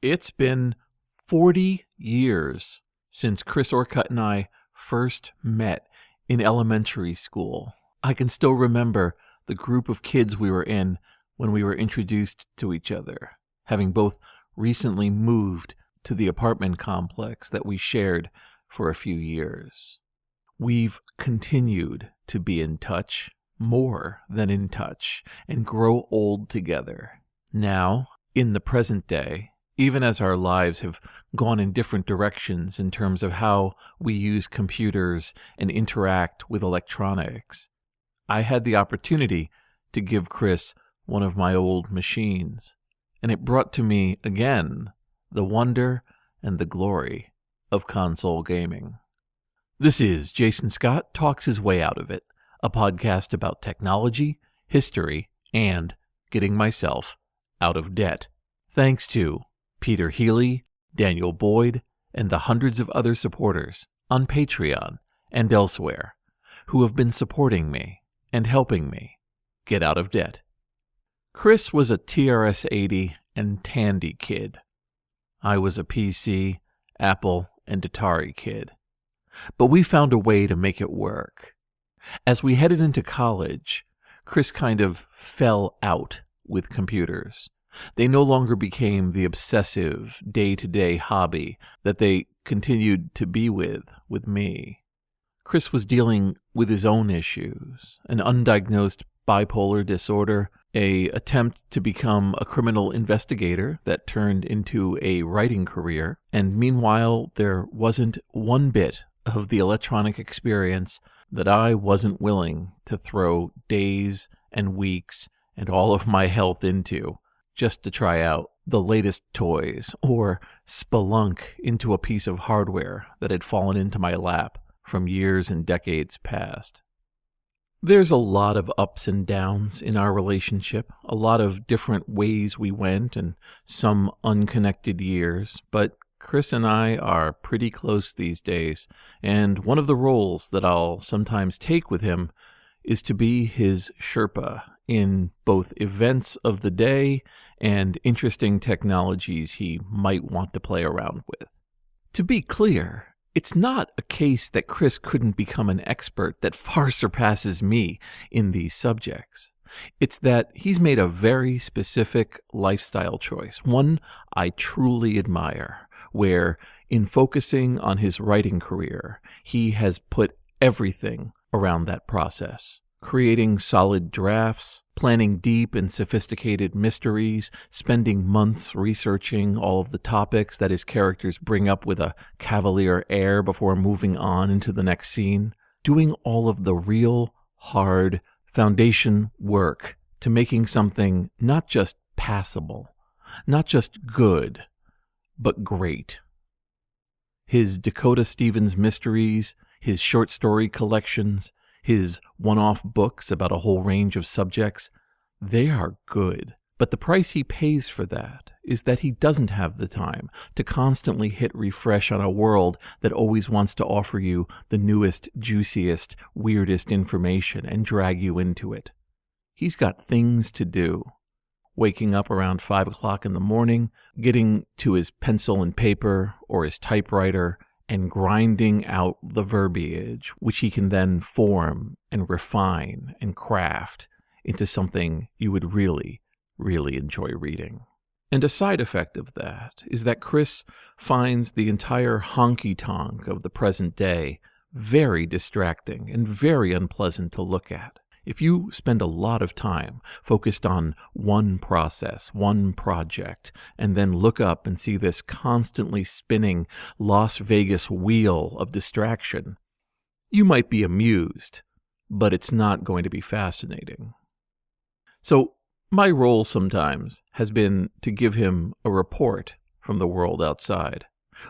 It's been 40 years since Chris Orcutt and I first met in elementary school. I can still remember the group of kids we were in when we were introduced to each other, having both recently moved to the apartment complex that we shared for a few years. We've continued to be in touch, more than in touch, and grow old together. Now, in the present day, even as our lives have gone in different directions in terms of how we use computers and interact with electronics, I had the opportunity to give Chris one of my old machines, and it brought to me again the wonder and the glory of console gaming. This is Jason Scott Talks His Way Out of It, a podcast about technology, history, and getting myself out of debt. Thanks to Peter Healy, Daniel Boyd, and the hundreds of other supporters on Patreon and elsewhere who have been supporting me and helping me get out of debt. Chris was a TRS-80 and Tandy kid. I was a PC, Apple, and Atari kid. But we found a way to make it work. As we headed into college, Chris kind of fell out with computers. They no longer became the obsessive, day-to-day hobby that they continued to be with me. Chris was dealing with his own issues, an undiagnosed bipolar disorder, an attempt to become a criminal investigator that turned into a writing career, and meanwhile, there wasn't one bit of the electronic experience that I wasn't willing to throw days and weeks and all of my health into just to try out the latest toys or spelunk into a piece of hardware that had fallen into my lap from years and decades past. There's a lot of ups and downs in our relationship, a lot of different ways we went and some unconnected years, but Chris and I are pretty close these days, and one of the roles that I'll sometimes take with him is to be his Sherpa in both events of the day and interesting technologies he might want to play around with. To be clear, it's not a case that Chris couldn't become an expert that far surpasses me in these subjects. It's that he's made a very specific lifestyle choice, one I truly admire, where in focusing on his writing career, he has put everything around that process. Creating solid drafts, planning deep and sophisticated mysteries, spending months researching all of the topics that his characters bring up with a cavalier air before moving on into the next scene, doing all of the real, hard, foundation work to making something not just passable, not just good, but great. His Dakota Stevens mysteries, his short story collections, his one-off books about a whole range of subjects, they are good. But the price he pays for that is that he doesn't have the time to constantly hit refresh on a world that always wants to offer you the newest, juiciest, weirdest information and drag you into it. He's got things to do. Waking up around 5 o'clock in the morning, getting to his pencil and paper or his typewriter, and grinding out the verbiage, which he can then form and refine and craft into something you would really, really enjoy reading. And a side effect of that is that Chris finds the entire honky-tonk of the present day very distracting and very unpleasant to look at. If you spend a lot of time focused on one process, one project, and then look up and see this constantly spinning Las Vegas wheel of distraction, you might be amused, but it's not going to be fascinating. So my role sometimes has been to give him a report from the world outside,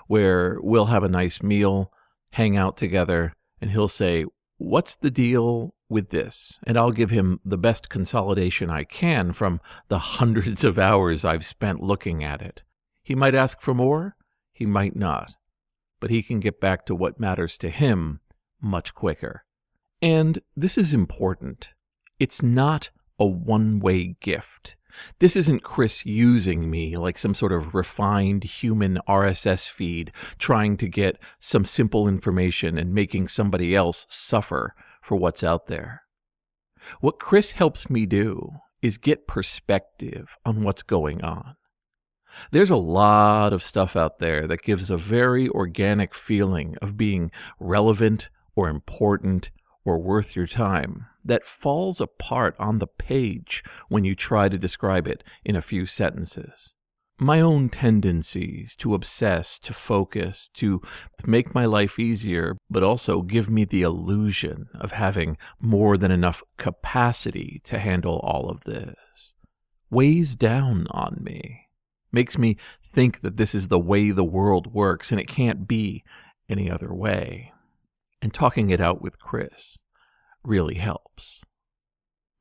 where we'll have a nice meal, hang out together, and he'll say, "What's the deal with this?" And I'll give him the best consolidation I can from the hundreds of hours I've spent looking at it. He might ask for more, he might not, but he can get back to what matters to him much quicker. And this is important. It's not a one-way gift. This isn't Chris using me like some sort of refined human RSS feed, trying to get some simple information and making somebody else suffer for what's out there. What Chris helps me do is get perspective on what's going on. There's a lot of stuff out there that gives a very organic feeling of being relevant or important or worth your time that falls apart on the page when you try to describe it in a few sentences. My own tendencies to obsess, to focus, to make my life easier, but also give me the illusion of having more than enough capacity to handle all of this, weighs down on me, makes me think that this is the way the world works and it can't be any other way. And talking it out with Chris really helps.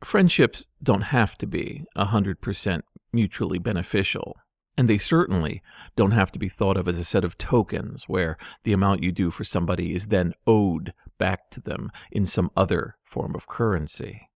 Friendships don't have to be 100% mutually beneficial, and they certainly don't have to be thought of as a set of tokens where the amount you do for somebody is then owed back to them in some other form of currency.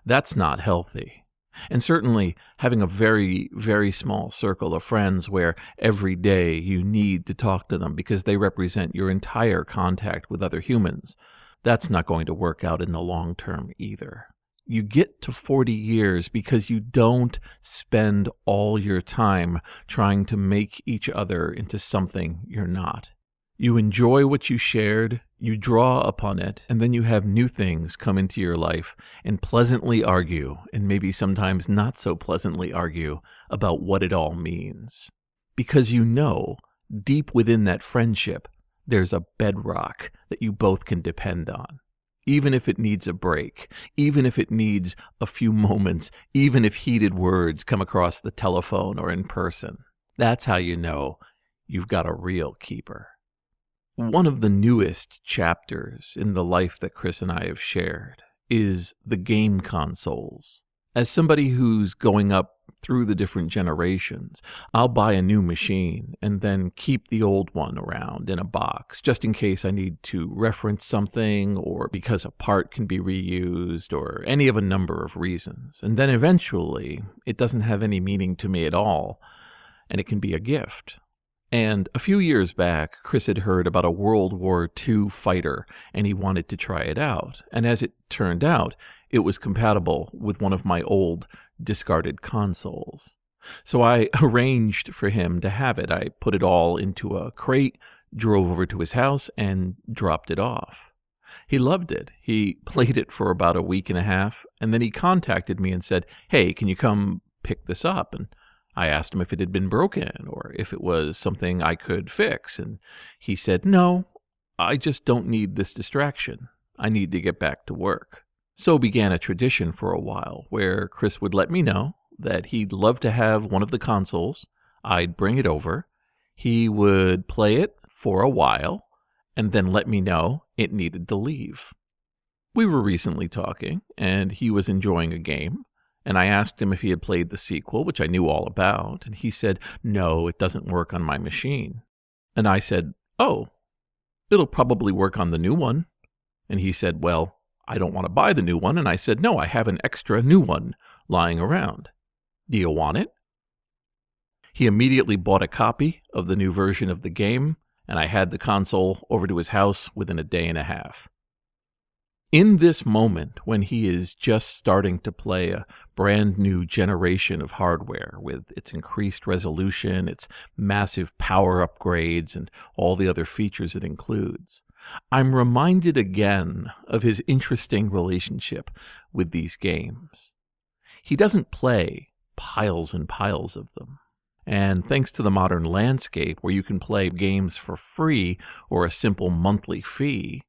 That's not healthy. And certainly having a very, very small circle of friends where every day you need to talk to them because they represent your entire contact with other humans, that's not going to work out in the long term either. You get to 40 years because you don't spend all your time trying to make each other into something you're not. You enjoy what you shared, you draw upon it, and then you have new things come into your life and pleasantly argue, and maybe sometimes not so pleasantly argue, about what it all means. Because you know, deep within that friendship, there's a bedrock that you both can depend on. Even if it needs a break, even if it needs a few moments, even if heated words come across the telephone or in person. That's how you know you've got a real keeper. One of the newest chapters in the life that Chris and I have shared is the game consoles. As somebody who's going up through the different generations, I'll buy a new machine and then keep the old one around in a box just in case I need to reference something or because a part can be reused or any of a number of reasons. And then eventually it doesn't have any meaning to me at all and it can be a gift. And a few years back, Chris had heard about a World War II fighter, and he wanted to try it out. And as it turned out, it was compatible with one of my old discarded consoles. So I arranged for him to have it. I put it all into a crate, drove over to his house, and dropped it off. He loved it. He played it for about a week and a half, and then he contacted me and said, "Hey, can you come pick this up?" And I asked him if it had been broken or if it was something I could fix, and he said, "No, I just don't need this distraction. I need to get back to work." So began a tradition for a while where Chris would let me know that he'd love to have one of the consoles. I'd bring it over. He would play it for a while and then let me know it needed to leave. We were recently talking, and he was enjoying a game. And I asked him if he had played the sequel, which I knew all about, and he said, "No, it doesn't work on my machine." And I said, "Oh, it'll probably work on the new one." And he said, "Well, I don't want to buy the new one." And I said, "No, I have an extra new one lying around. Do you want it?" He immediately bought a copy of the new version of the game, and I had the console over to his house within a day and a half. In this moment, when he is just starting to play a brand new generation of hardware with its increased resolution, its massive power upgrades, and all the other features it includes, I'm reminded again of his interesting relationship with these games. He doesn't play piles and piles of them. And thanks to the modern landscape where you can play games for free or a simple monthly fee,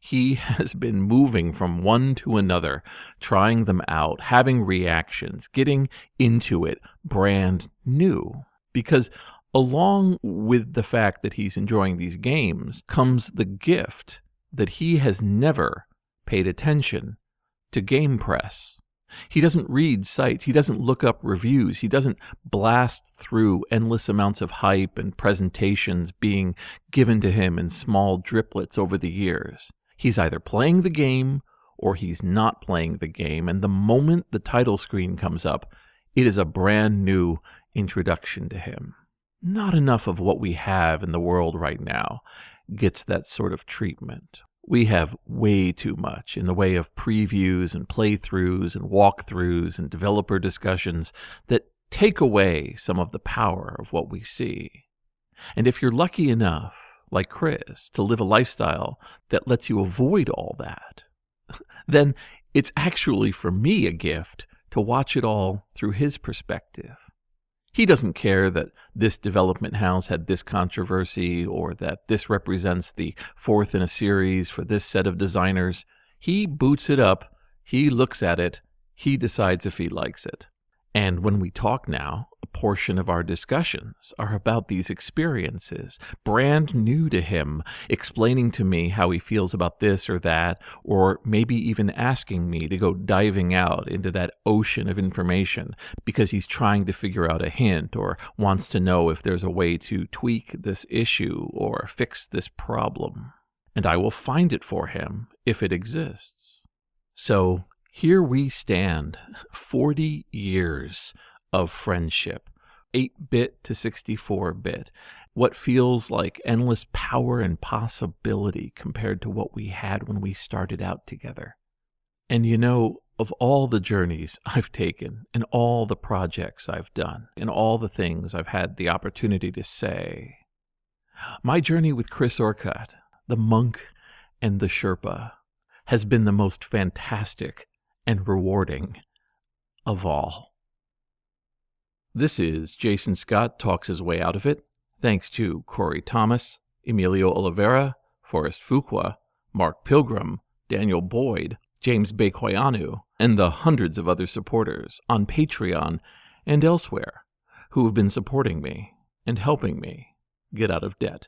he has been moving from one to another, trying them out, having reactions, getting into it brand new. Because along with the fact that he's enjoying these games comes the gift that he has never paid attention to game press. He doesn't read sites. He doesn't look up reviews. He doesn't blast through endless amounts of hype and presentations being given to him in small driplets over the years. He's either playing the game or he's not playing the game, and the moment the title screen comes up, it is a brand new introduction to him. Not enough of what we have in the world right now gets that sort of treatment. We have way too much in the way of previews and playthroughs and walkthroughs and developer discussions that take away some of the power of what we see. And if you're lucky enough, like Chris, to live a lifestyle that lets you avoid all that, then it's actually, for me, a gift to watch it all through his perspective. He doesn't care that this development house had this controversy or that this represents the fourth in a series for this set of designers. He boots it up, he looks at it, he decides if he likes it. And when we talk now, a portion of our discussions are about these experiences, brand new to him, explaining to me how he feels about this or that, or maybe even asking me to go diving out into that ocean of information because he's trying to figure out a hint or wants to know if there's a way to tweak this issue or fix this problem. And I will find it for him if it exists. So here we stand, 40 years of friendship, 8-bit to 64-bit, what feels like endless power and possibility compared to what we had when we started out together. And you know, of all the journeys I've taken and all the projects I've done and all the things I've had the opportunity to say, my journey with Chris Orcutt, the monk and the Sherpa, has been the most fantastic and rewarding of all. This is Jason Scott Talks His Way Out of It, thanks to Corey Thomas, Emilio Oliveira, Forrest Fuqua, Mark Pilgrim, Daniel Boyd, James Bekoyanu, and the hundreds of other supporters on Patreon and elsewhere who have been supporting me and helping me get out of debt.